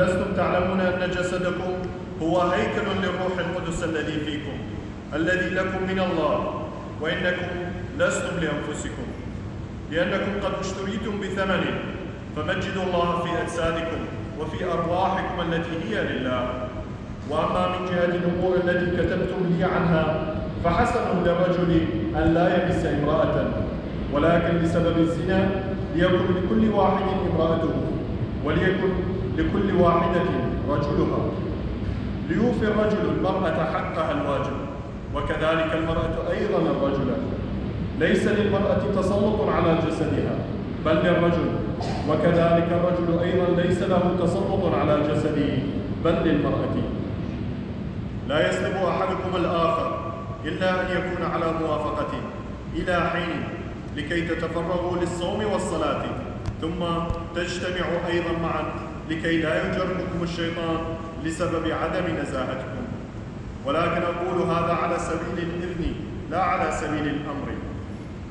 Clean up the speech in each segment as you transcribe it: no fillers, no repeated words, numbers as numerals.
لستم تعلمون أن جسدكم هو هيكل للروح القدس الذي فيكم الذي لكم من الله وإنكم لستم لأنفسكم لأنكم قد اشتريتم بثمن فمجدوا الله في أجسادكم وفي أرواحكم التي هي لله. وأما من جهة الأمور التي كتبتم لي عنها فحسن للرجل أن لا يمس امرأة ولكن بسبب الزنا ليكن لكل واحد امرأته وليكن لكل واحدة رجلها ليوفي الرجل المرأة حقها الواجب وكذلك المرأة أيضا الرجل. ليس للمرأة تسلط على جسدها بل للرجل وكذلك الرجل أيضا ليس له تسلط على جسده بل للمرأة. لا يسلب أحدكم الآخر إلا أن يكون على موافقته إلى حين لكي تتفرغوا للصوم والصلاة ثم تجتمعوا أيضا معا لكي لا يجربكم الشيطان لسبب عدم نزاهتكم. ولكن أقول هذا على سبيل الإذن لا على سبيل الأمر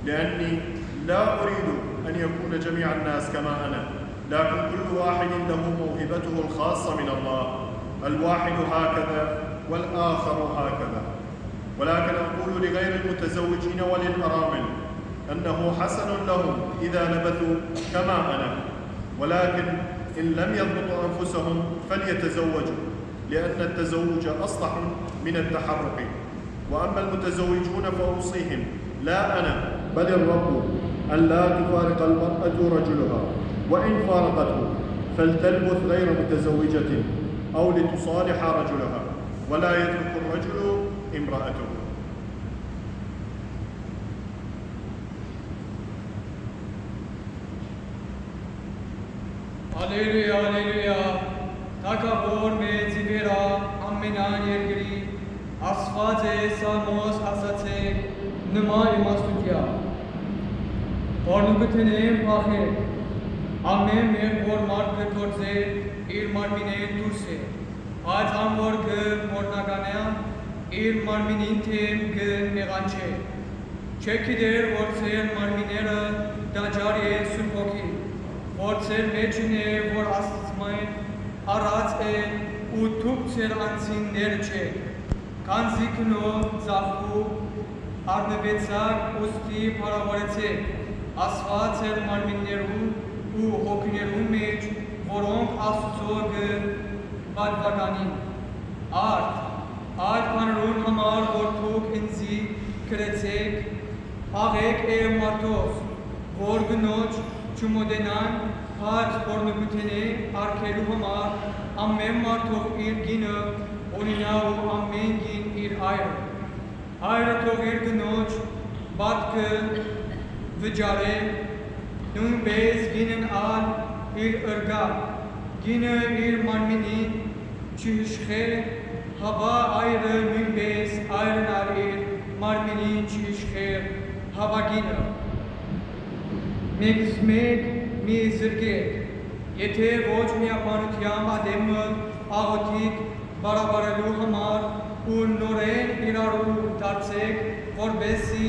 لأني لا أريد أن يكون جميع الناس كما أنا لكن كل واحد له موهبته الخاصة من الله الواحد هكذا والآخر هكذا. ولكن أقول لغير المتزوجين وللأرامل أنه حسن لهم إذا لبثوا كما أنا ولكن إن لم يضبطوا أنفسهم فليتزوجوا لأن التزوج أصلح من التحرك. وأما المتزوجون فأوصيهم لا أنا بل الرب أن لا تفارق المرأة رجلها وإن فارقته فلتلبث غير متزوجة أو لتصالح رجلها ولا يترك الرجل امرأته. Alleluia, alleluia. Թագավոր մեծ իվերա ամենան երկրի Աստված է Սամոս ասացեք նմա իմաստության Որնուգթենեմ պախեք ամեն մեր որ մարդ կթորձե իր մարմինեն դուրս է Այդ ամոր կը որնականյան իր մարմինին թեմ կը նեղանչե Չեք իդեր որ ծեր մարմիները դաջար է սուրբ հոգի որ ծեր մեջին է որ աստծմայն առած է ու թուք ծեր անցիններ չեք Կանզի կնով ծախու արնվեցակ ուստի պարավորեցեք ասված էր մարմիններու ու հոգիներու մեջ որոնք աստծո բալվականին արդ այդ բանրուն համար որ թուք ինձի կրեցեք աղեք է մարդոս որ գնոջ չմոդենան Հաց որնուգութենե արկելու համար ամեն մարդով իր գինը ունինա ու ամեն գին իր այրը Այրը թող իր գնոջ բատկը վջարե նույնպես գինն ալ իր ըրգար գինը իր մարմինին չհիշխե հավա այրը նույնպես այրն ալ իր մարմինին չհիշխեր հավա գինը Մեկս մեկ մի զրկեք Եթե ոչ միապանությամբ ադեմը աղոթիկ բարաբարելու համար ու նորեն իրարու դարձեք որբեսի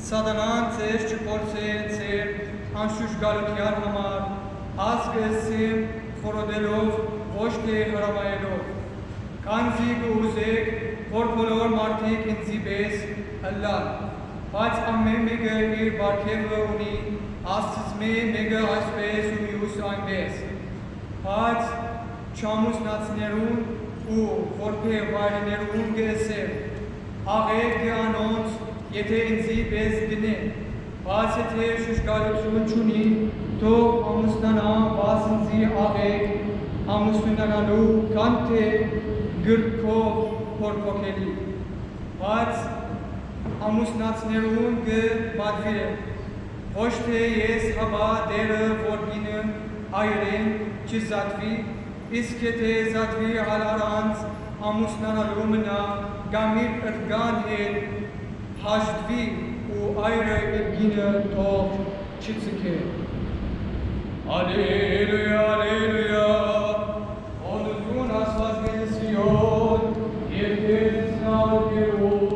սատանան ձեզ չփորձե ձեր անշուշկալության համար ասկսիմ խորոդելով ոչ թե հրամայելով Կանզի կուզեք որ բոլոր մարդիկ ինձի պես ըլլան բայց ամեն մեկը իր բարգևը ունի Աստծմե մեկը այսպես ու մյուս այնպես բայց չամուսնացներուն ու որբե վայրներուն գեսեր աղեք գանոնց եթե ինձի պես գնեն բայց եթե շուշկալություն չունի թող ամուսնանա բայց ինձի աղեք ամուսնանալու կան թե գրքով փորփոքելի բայց ամուսնացներուն կմատվիրեն Ոչ թե ես հավա դերը որ գինը այրեն չզատվի, իսկ եթե զատվի հալարանց ամուսնանալու մնա գամիր ըրգան հետ հաշտվի ու այրը իր գինը թող չծկե։ Ալելույա, ալելույա, օնություն ասված գենսիոն, երկեց նալկերու,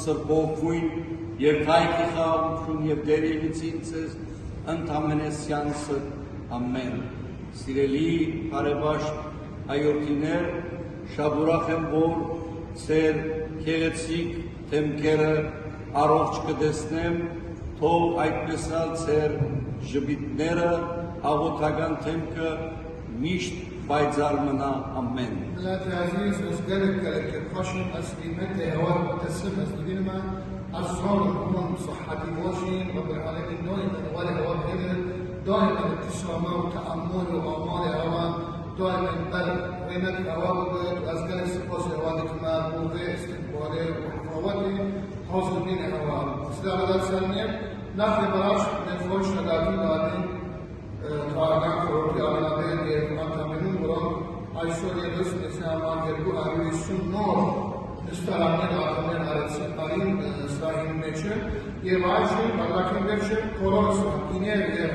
Սրբոքույն և կայքի խաղություն և դերևիցին ծեզ ընդամենեսյանսը ամեն։ Սիրելի հարևաշտ հայորդիներ, շաբուրախ եմ, որ ծեր կեղեցիկ թեմքերը առողջ կդեսնեմ, թող այդպեսալ ծեր ժպիտները աղոթական թեմքը միշտ պայծառ մնա ամեն։ ملاتي عزيز أسجلك كالكاشن أسليمت هواء متسم أسليما الصور هم صحتي واشين رب العالمين دائما ولا هواء هذا دائما ابتسامة وتأمل وأعمال هواء دائما بل وينك هواء وأسجلك سباس هواء كما موضع استقباله وحفاظته حاصل من هواء استاذ الله سلمي نحن براش من فوش نقاطين دارين تارگان خورتی آمده دیگر مطمئنون برام Այսօր ես նշանակելու արույցում նոր նստարաններ ակամեն արեցին արին սրահին մեջը և այժմ բաղլակին վերջը կորոնս իներ և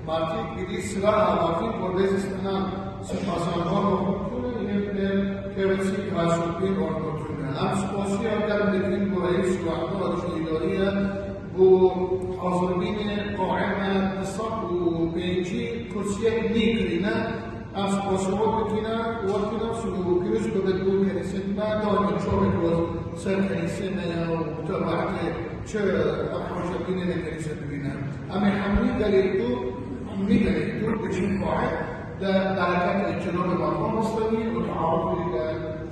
մարդիկ պիտի սրահ հավաքին, որպես ստանան սպասանքով օգնությունը և կեղեցիկ հաշվին օգնությունը։ Am սպոսի արգարում դեպին գորեի սուրակնով աջնիդորիը bu hazırlığını qaime ısaq u benci kursiye nikrine as possible between working on so curious to the book and said ما دون شغل was certainly سنة وتبعت شو أحوج بينا الكنيسة بينا أما حمي دليلتو بشيء واحد ده درجات الجنوب المرحوم المسلمين وتعارف إلى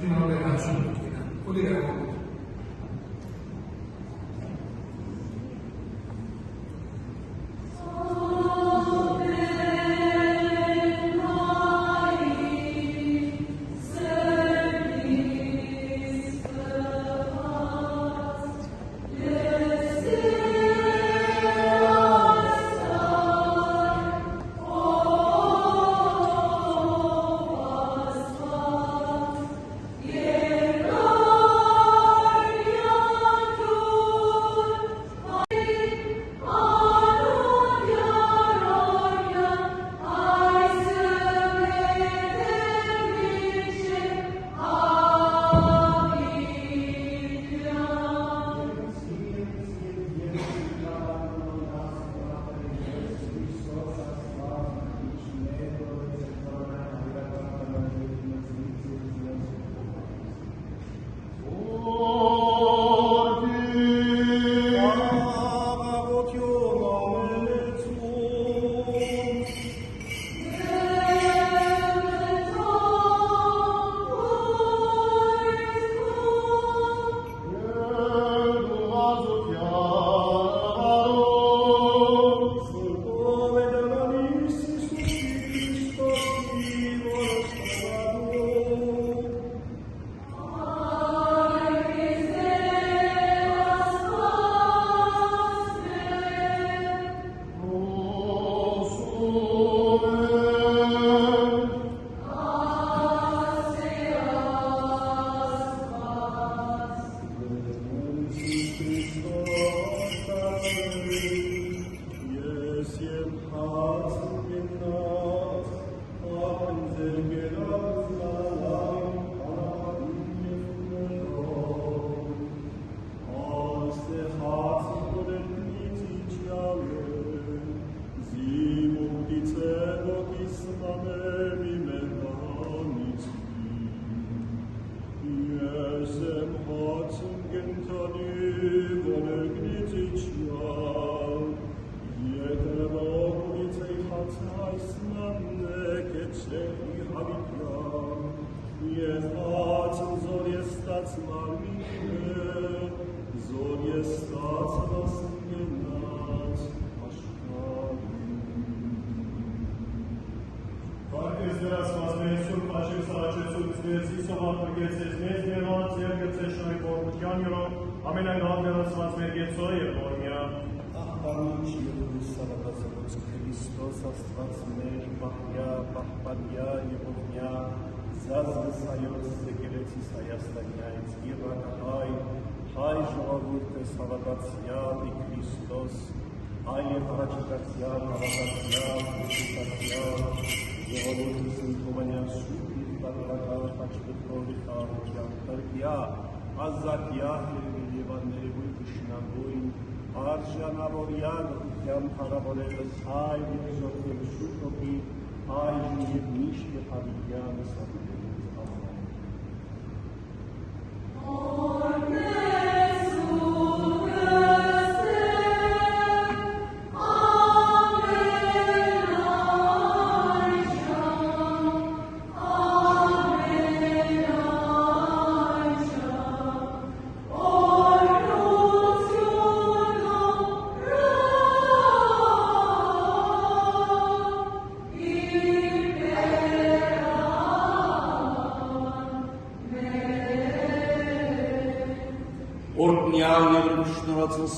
جنوب الهاشم بينا وليه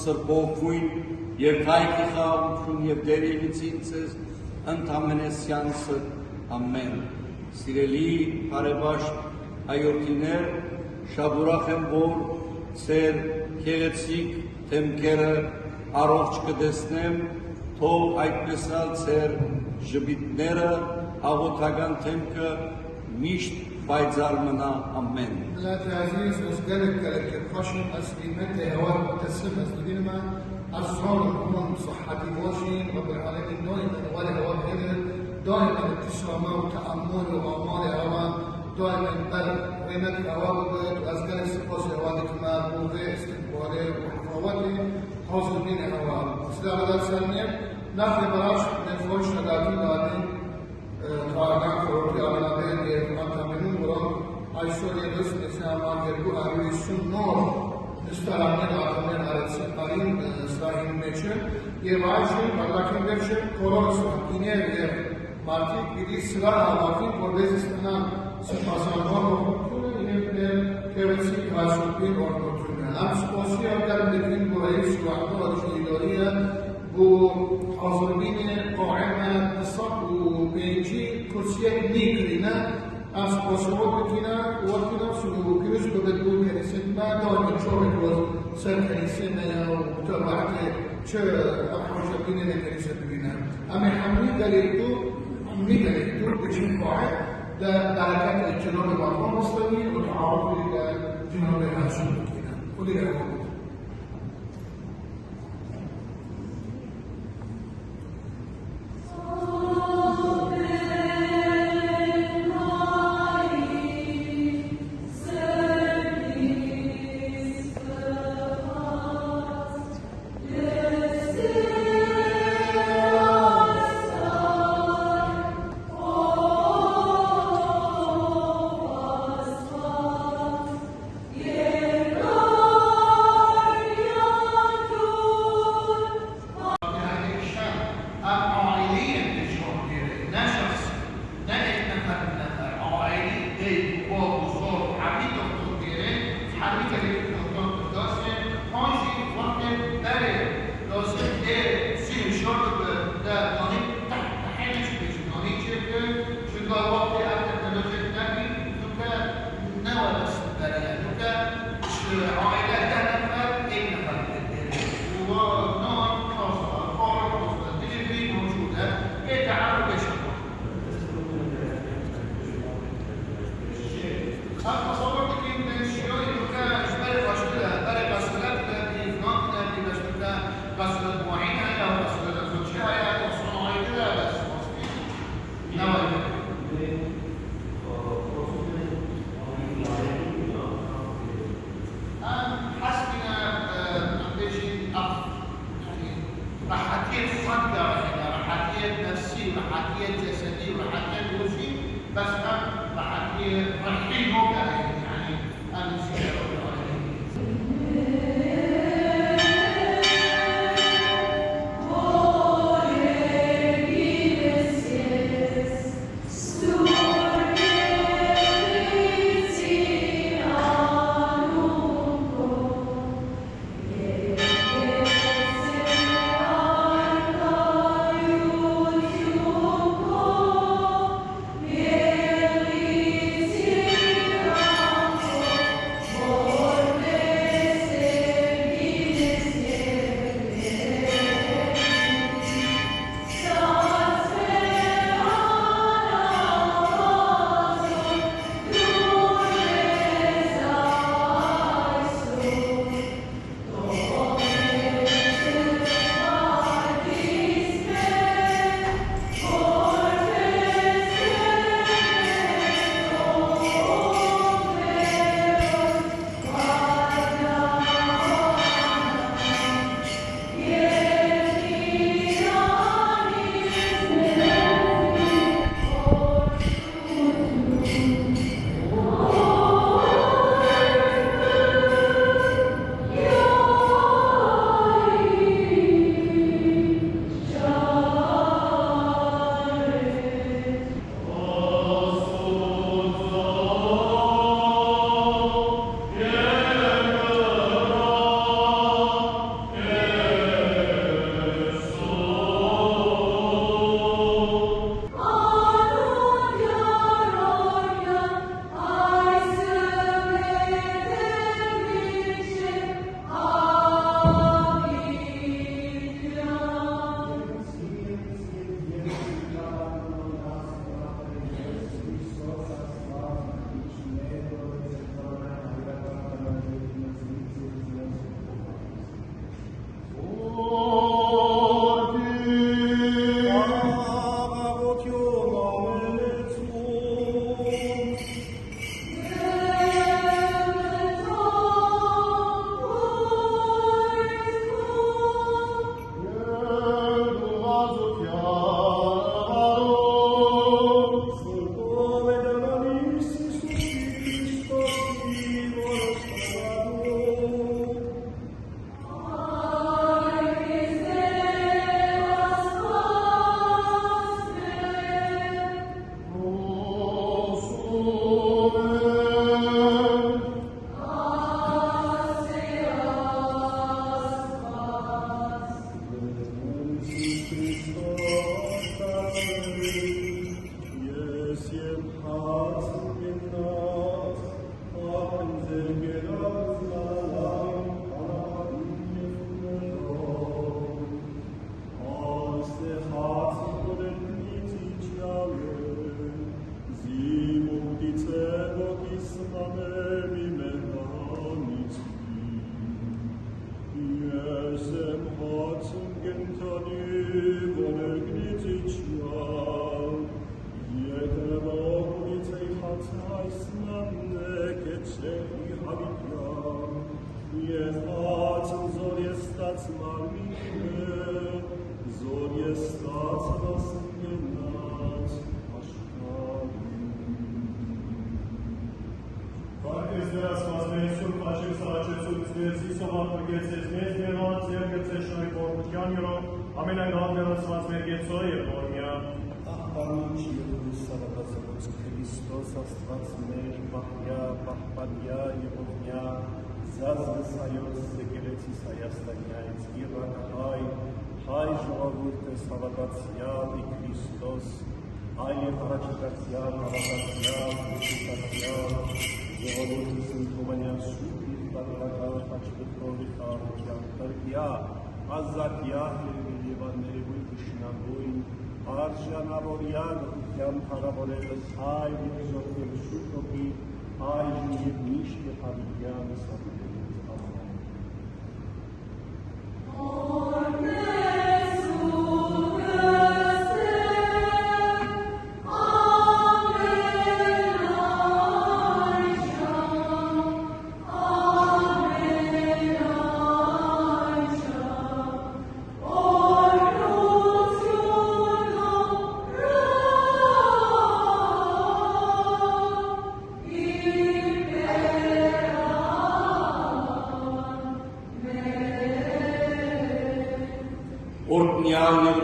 Սրբոքույն և հայքի խաղություն և դերևիցին ձեզ ընդամենեսյանսը ամեն։ Սիրելի բարեբաշտ հայորդիներ, շատ ուրախ եմ, որ ձեր գեղեցիկ դեմքերը առողջ կտեսնեմ, թող այդպեսալ ձեր ժպիտները, աղոթական դեմքը միշտ պայծառ մնա ամեն։ بلاد العزيز أسألك كفاشين أسلمت هواء متسم أسلمين ما أصهر الأمم صحتي واشين رب العالمين دائما ولا هواء هذا دائما ابتسامة وتأمل وأعمال أعوان دائما بل وينك هواء بيت وأسألك سباس هواء كما موضع استقبالي وحفاوتي حاصل بين هواء سلام الله سلمين نحن براش من فوش نداتين دادين تارگان خورتی آمده دیگر منطقه‌نون برام ayşöyle rızk İslam'a bu arayışın nor istaramın adamın arasın ayın sahim meçe yevacı Allah'ın verşe kororsu yine bir market bir silah alakın korbezistana sıfasanlar okutuna yine bir kevesi karşılıklı okutuna am sposi avgarındaki burayı suakta varışıyla bu hazırlığını qaime ısrak bu beyci kursiye nikrine از پاسخگو بتونن وقتی سلوک کردن به بدون کنیسه بعد دائما شروع کنیم سر کنیسه نه و متابعت چه حرکتی نه کنیسه ببینن اما همین دلیل تو بچین قاعد در حرکت جناب مقام اسلامی و تعارف در جناب هاشم بکنن خودی راه محاكية جسدي ومحاكية روحي بس محاكية روحي مو قاعد يعني أنا شيء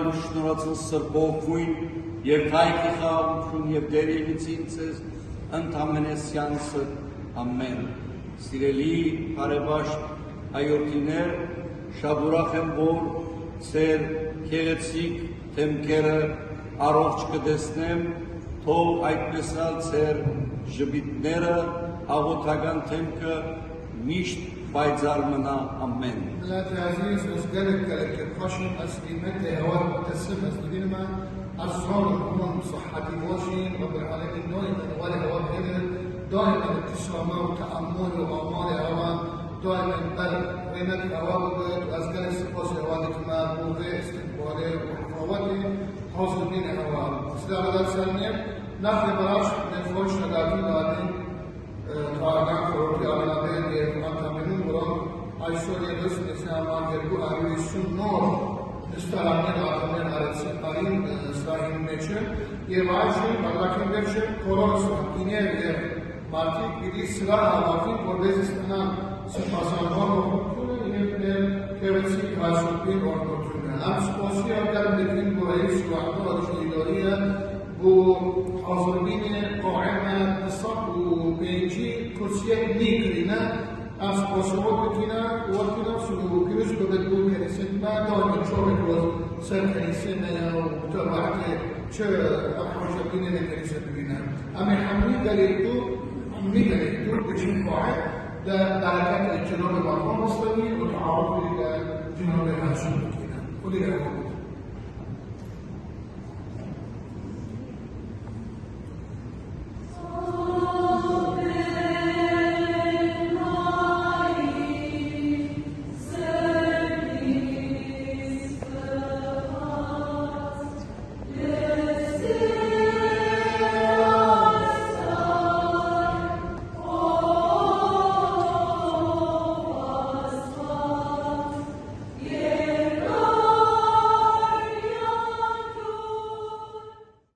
ու շնորհացել սրբոքույն եւ քայքի խաղաղություն եւ դերևիցին ցես ընդամենեսյանսը ամեն սիրելի բարեբաշտ հայրենիներ շատ ուրախ եմ որ ծեր քեղեցիկ թեմքերը առողջ կտեսնեմ թող այդպեսալ ծեր ժպիտները աղոթական թեմքը միշտ պայծառ մնա ամեն ملاتي عزيز أسجلك كفاشين أسليمات هواء متسم أسلين ما أصهر الأمم صحتي واشين رب العالمين دائما ولا هواء هذا دائما ابتسامة وتأمل وأعمال هواء دائما بل وينك هواء بيت وأسجلك سباس هواء كما موضع استقبالي وحفاوتي حاصل بين هواء سلام الله سلمين نحن براش من فوش نقاطين لادين تارگان خورتی آلنده دیگر منطقه‌نون برام ایشوری دست نسیان ماجرگو آیویشون نور استرامین آدمین آرزی کارین سراین میشه یه وایشی برداشتن برشه کلاس اینه یه مارکت بیدی سرا آوردی پردازستان سپاسانوان رو کنه اینه کهوسی کاسوپین رو کنه ام سپاسی اگر بتین برای سوانو آدشیداریه و حاضرین قائمه نصاب و بینجی کرسیه نیکرینه از پاسپورت بتینه وقتی سلو پیروز بدو کنیسه ما دائما شوی روز سر کنیسه نه و تبعت چه حاجتین کنیسه ببینه اما همین دلیل تو بچین قاعد ده برکت جناب مرحوم مصطفی و تعارف جناب هاشم بکنه خودی